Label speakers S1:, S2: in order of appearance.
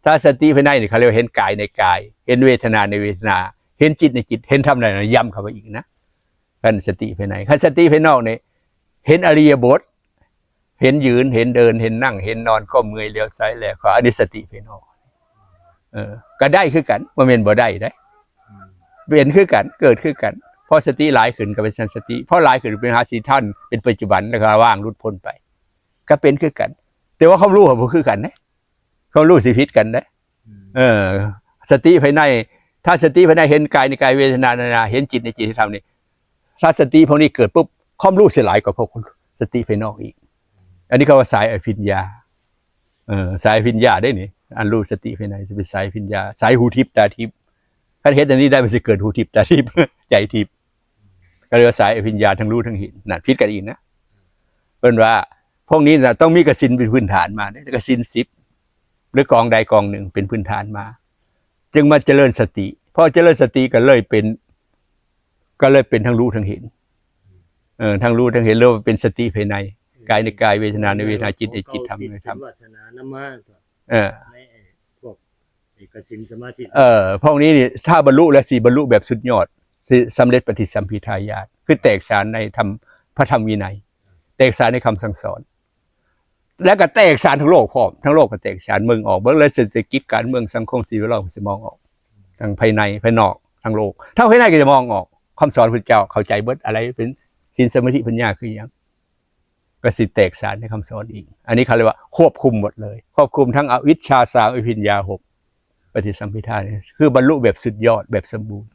S1: ถ้าสติภายในนี่เขาเรียกว่าเห็นกายในกายเห็นเวทนาในเวทนาเห็นจิตในจิตเห็นธรรมในย้ำเข้าไปอีกนะขั้นสติภายในขั้นสติภายนอกเนี่ยเห็นอริยบทเห็นยืนเห็นเดินเห็นนั่งเห็นนอนก้มเงยเลี้ยวซ้ายแลขวาอันนี้สติภายนอกก็ได้คือกันบ่แม่นบ่ได้เป็นคือกันเกิดคือกันเพราะสติหลายขึ้นก็เป็นสันสติเพราะหลายขึ้นเป็นหาสีท่านเป็นปัจจุบันแล้วก็ว่างรุดพ้นไปก็เป็นคือกันแต่ว่าเขารู้ว่าบ่คือกันนะเขารู้สิผิดกันนะสติภายในถ้าสติภายในเห็นกายในกายเวทนาในเวทนาเห็นจิตในจิตที่ทำนี่ถ้าสติพวกนี้เกิดปุ๊บความรู้เสียหลายกว่าพวกสติภายนอกอีกอันนี้เขาว่าสายอภิญญาสายอภิญญาได้นี่อันรู้สติภายในจะเป็นสายอภิญญาสายหูทิพตาทิพถ้าเห็นอันนี้ได้มันจะเกิดหูทิพตาทิพใจทิพก็เรียกว่าสายอภิญญาทั้งรู้ทั้งเห็นนั่นพิดกันอีกนะเป็นว่าพวกนี้นะต้องมีกสิณเป็นพื้นฐานมาได้กสิณ10หรือกองใดกองหนึ่งเป็นพื้นฐานมาจึงมาเจริญสติพอเจริญสติก็เลยเป็นทั้งรู้ทั้งเห็นทั้งรู้ทั้งเห็นเรียกว่าเป็นสติภายในกายในกายเวทนาในเวทนาจิตในจิตธรรมในธรรม
S2: วาสนานมาในพวกเอกสิณสมาธิ
S1: พวกนี้นี่ถ้าบรรลุและสี่บรรลุแบบสุดยอดสำเร็จปฏิสัมภิทายาตคือแตกฉานในธรรมพระธรรมวินัยแตกฉานในคำสั่งสอนแล้วก็แตกฉานทั้งโลกพร้อมทั้งโลกก็แตกฉานเมืองออกเบื้องเลยเศรษฐกิจการเมืองสังคมชีวิตเราจะมองออกทั้งภายในภายนอกทั้งโลกถ้าภายในก็จะมองออกคำสอนพระเจ้าเข้าใจเบิดอะไรเป็นศีลสมาธิปัญญาคืออย่างก็สิแตกฉานในคำสอนอีกอันนี้เขาเรียกว่าควบคุมหมดเลยควบคุมทั้งอวิชชาสามอภิญญา6ปฏิสัมภิทาคือบรรลุแบบสุดยอดแบบสมบูรณ์